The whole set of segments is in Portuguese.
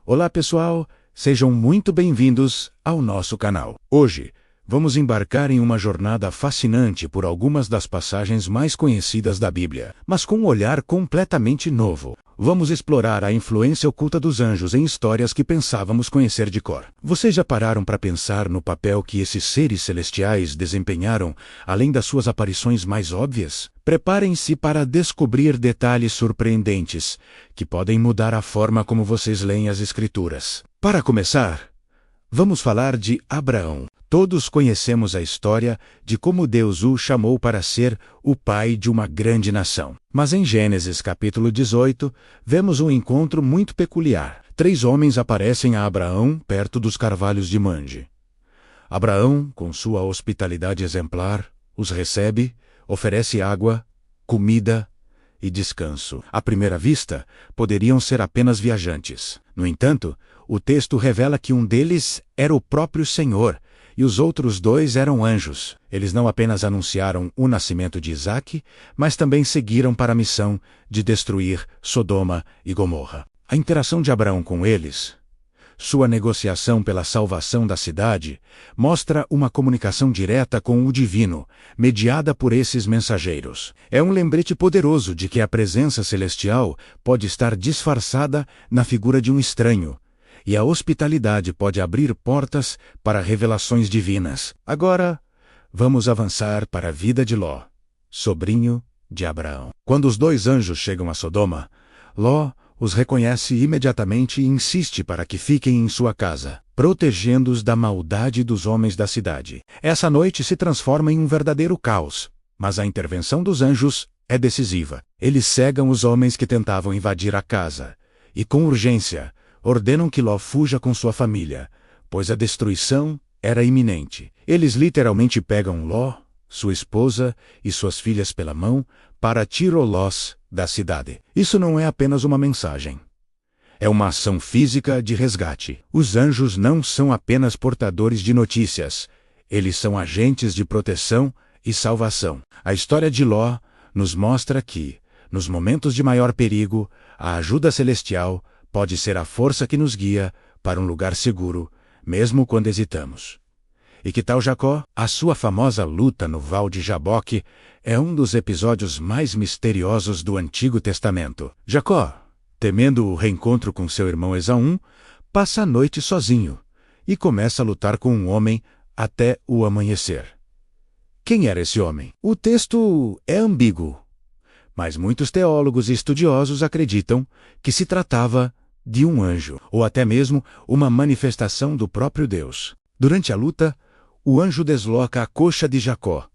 Olá pessoal, sejam muito bem-vindos ao nosso canal. Hoje, vamos embarcar em uma jornada fascinante por algumas das passagens mais conhecidas da Bíblia, mas com um olhar completamente novo. Vamos explorar a influência oculta dos anjos em histórias que pensávamos conhecer de cor. Vocês já pararam para pensar no papel que esses seres celestiais desempenharam, além das suas aparições mais óbvias? Preparem-se para descobrir detalhes surpreendentes, que podem mudar a forma como vocês leem as Escrituras. Para começar, vamos falar de Abraão. Todos conhecemos a história de como Deus o chamou para ser o pai de uma grande nação. Mas em Gênesis capítulo 18, vemos um encontro muito peculiar. 3 homens aparecem a Abraão perto dos carvalhos de Manre. Abraão, com sua hospitalidade exemplar, os recebe, oferece água, comida e descanso. À primeira vista, poderiam ser apenas viajantes. No entanto, o texto revela que um deles era o próprio Senhor, e os outros 2 eram anjos. Eles não apenas anunciaram o nascimento de Isaque, mas também seguiram para a missão de destruir Sodoma e Gomorra. A interação de Abraão com eles, sua negociação pela salvação da cidade, mostra uma comunicação direta com o divino, mediada por esses mensageiros. É um lembrete poderoso de que a presença celestial pode estar disfarçada na figura de um estranho, e a hospitalidade pode abrir portas para revelações divinas. Agora, vamos avançar para a vida de Ló, sobrinho de Abraão. Quando os 2 anjos chegam a Sodoma, Ló os reconhece imediatamente e insiste para que fiquem em sua casa, protegendo-os da maldade dos homens da cidade. Essa noite se transforma em um verdadeiro caos, mas a intervenção dos anjos é decisiva. Eles cegam os homens que tentavam invadir a casa, e com urgência, ordenam que Ló fuja com sua família, pois a destruição era iminente. Eles literalmente pegam Ló, sua esposa e suas filhas pela mão para tirá-los da cidade. Isso não é apenas uma mensagem. É uma ação física de resgate. Os anjos não são apenas portadores de notícias. Eles são agentes de proteção e salvação. A história de Ló nos mostra que, nos momentos de maior perigo, a ajuda celestial pode ser a força que nos guia para um lugar seguro, mesmo quando hesitamos. E que tal Jacó? A sua famosa luta no Val de Jaboque é um dos episódios mais misteriosos do Antigo Testamento. Jacó, temendo o reencontro com seu irmão Esaú, passa a noite sozinho e começa a lutar com um homem até o amanhecer. Quem era esse homem? O texto é ambíguo, mas muitos teólogos e estudiosos acreditam que se tratava de um anjo, ou até mesmo uma manifestação do próprio Deus. Durante a luta, o anjo desloca a coxa de Jacó,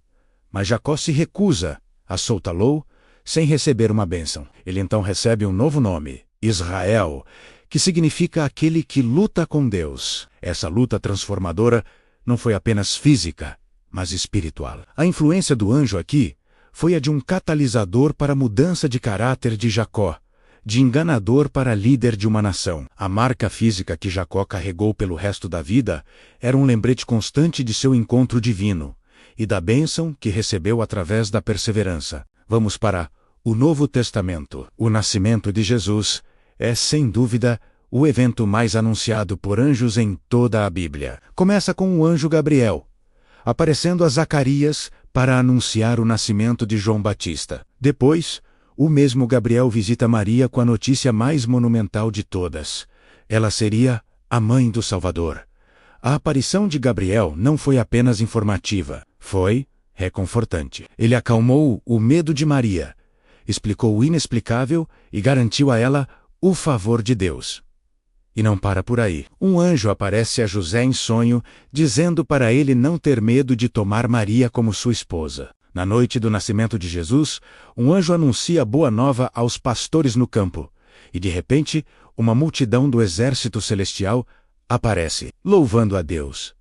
mas Jacó se recusa a soltá-lo sem receber uma bênção. Ele então recebe um novo nome, Israel, que significa aquele que luta com Deus. Essa luta transformadora não foi apenas física, mas espiritual. A influência do anjo aqui foi a de um catalisador para a mudança de caráter de Jacó, de enganador para líder de uma nação. A marca física que Jacó carregou pelo resto da vida era um lembrete constante de seu encontro divino e da bênção que recebeu através da perseverança. Vamos para o Novo Testamento. O nascimento de Jesus é, sem dúvida, o evento mais anunciado por anjos em toda a Bíblia. Começa com o anjo Gabriel, aparecendo a Zacarias para anunciar o nascimento de João Batista. Depois, o mesmo Gabriel visita Maria com a notícia mais monumental de todas. Ela seria a mãe do Salvador. A aparição de Gabriel não foi apenas informativa, foi reconfortante. Ele acalmou o medo de Maria, explicou o inexplicável e garantiu a ela o favor de Deus. E não para por aí. Um anjo aparece a José em sonho, dizendo para ele não ter medo de tomar Maria como sua esposa. Na noite do nascimento de Jesus, um anjo anuncia a boa nova aos pastores no campo, e de repente, uma multidão do exército celestial aparece, louvando a Deus.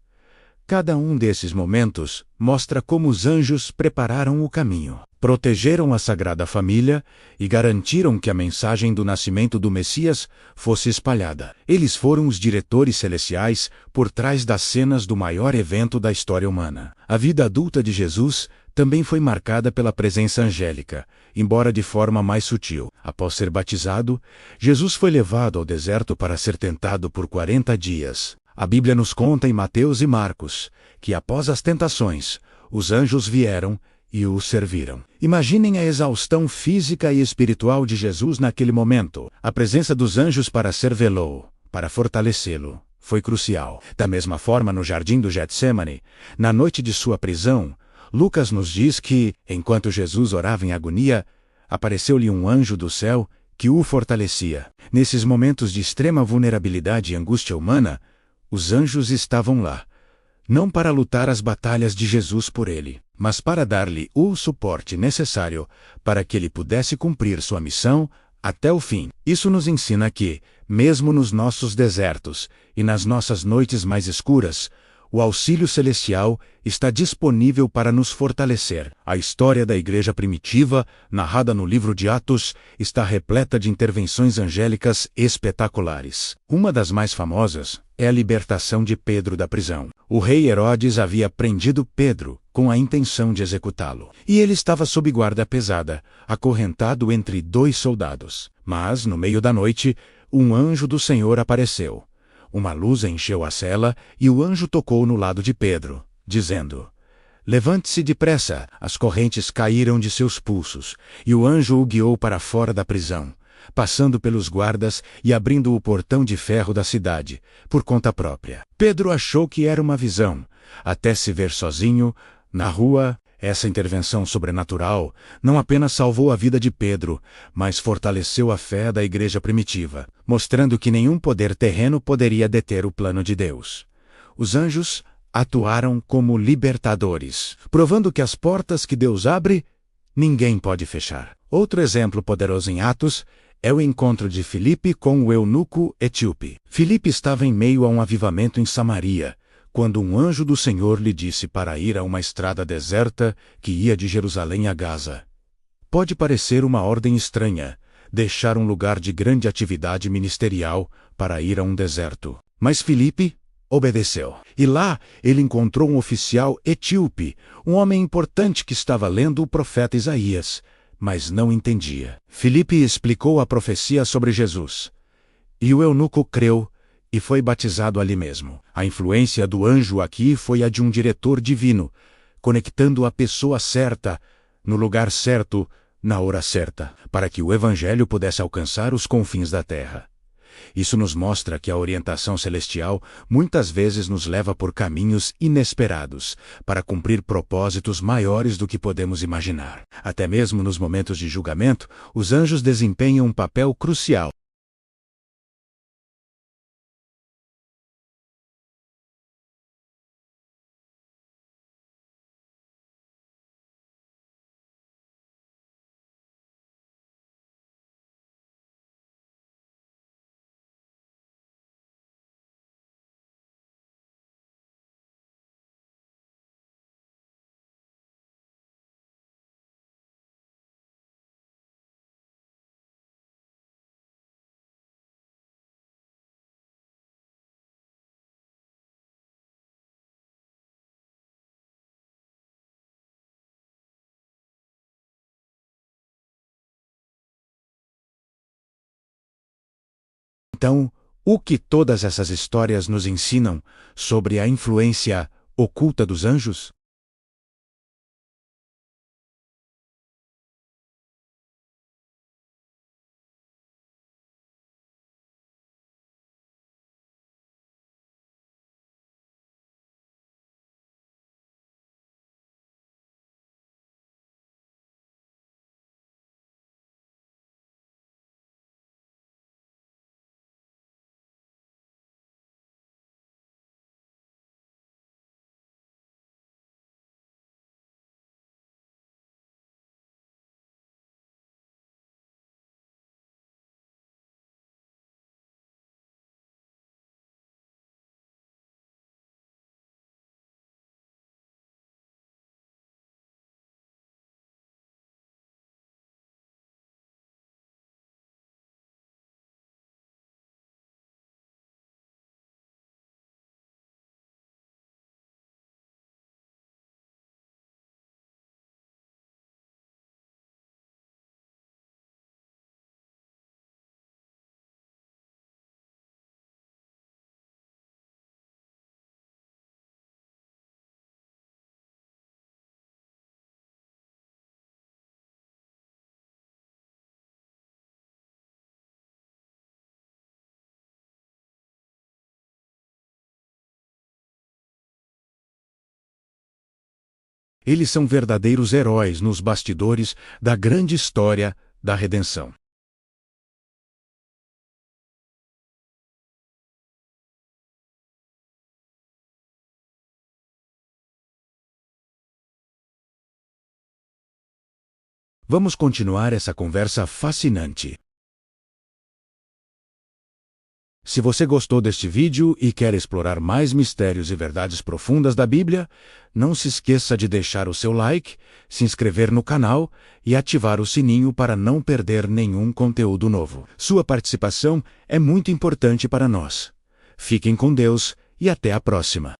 Cada um desses momentos mostra como os anjos prepararam o caminho, protegeram a Sagrada Família e garantiram que a mensagem do nascimento do Messias fosse espalhada. Eles foram os diretores celestiais por trás das cenas do maior evento da história humana. A vida adulta de Jesus também foi marcada pela presença angélica, embora de forma mais sutil. Após ser batizado, Jesus foi levado ao deserto para ser tentado por 40 dias. A Bíblia nos conta em Mateus e Marcos que, após as tentações, os anjos vieram e o serviram. Imaginem a exaustão física e espiritual de Jesus naquele momento. A presença dos anjos para servê-lo, para fortalecê-lo, foi crucial. Da mesma forma, no jardim do Getsêmani, na noite de sua prisão, Lucas nos diz que, enquanto Jesus orava em agonia, apareceu-lhe um anjo do céu que o fortalecia. Nesses momentos de extrema vulnerabilidade e angústia humana, os anjos estavam lá, não para lutar as batalhas de Jesus por ele, mas para dar-lhe o suporte necessário para que ele pudesse cumprir sua missão até o fim. Isso nos ensina que, mesmo nos nossos desertos e nas nossas noites mais escuras, o auxílio celestial está disponível para nos fortalecer. A história da igreja primitiva, narrada no livro de Atos, está repleta de intervenções angélicas espetaculares. Uma das mais famosas é a libertação de Pedro da prisão. O rei Herodes havia prendido Pedro com a intenção de executá-lo. E ele estava sob guarda pesada, acorrentado entre 2 soldados. Mas, no meio da noite, um anjo do Senhor apareceu. Uma luz encheu a cela e o anjo tocou no lado de Pedro, dizendo: "Levante-se depressa." As correntes caíram de seus pulsos, e o anjo o guiou para fora da prisão, passando pelos guardas e abrindo o portão de ferro da cidade, por conta própria. Pedro achou que era uma visão, até se ver sozinho, na rua. Essa intervenção sobrenatural não apenas salvou a vida de Pedro, mas fortaleceu a fé da igreja primitiva, mostrando que nenhum poder terreno poderia deter o plano de Deus. Os anjos atuaram como libertadores, provando que as portas que Deus abre, ninguém pode fechar. Outro exemplo poderoso em Atos é o encontro de Filipe com o eunuco etíope. Filipe estava em meio a um avivamento em Samaria, quando um anjo do Senhor lhe disse para ir a uma estrada deserta que ia de Jerusalém a Gaza. Pode parecer uma ordem estranha, deixar um lugar de grande atividade ministerial para ir a um deserto. Mas Filipe obedeceu. E lá ele encontrou um oficial etíope, um homem importante que estava lendo o profeta Isaías, mas não entendia. Filipe explicou a profecia sobre Jesus. E o eunuco creu e foi batizado ali mesmo. A influência do anjo aqui foi a de um diretor divino, conectando a pessoa certa, no lugar certo, na hora certa, para que o evangelho pudesse alcançar os confins da terra. Isso nos mostra que a orientação celestial muitas vezes nos leva por caminhos inesperados, para cumprir propósitos maiores do que podemos imaginar. Até mesmo nos momentos de julgamento, os anjos desempenham um papel crucial. Então, o que todas essas histórias nos ensinam sobre a influência oculta dos anjos? Eles são verdadeiros heróis nos bastidores da grande história da redenção. Vamos continuar essa conversa fascinante. Se você gostou deste vídeo e quer explorar mais mistérios e verdades profundas da Bíblia, não se esqueça de deixar o seu like, se inscrever no canal e ativar o sininho para não perder nenhum conteúdo novo. Sua participação é muito importante para nós. Fiquem com Deus e até a próxima.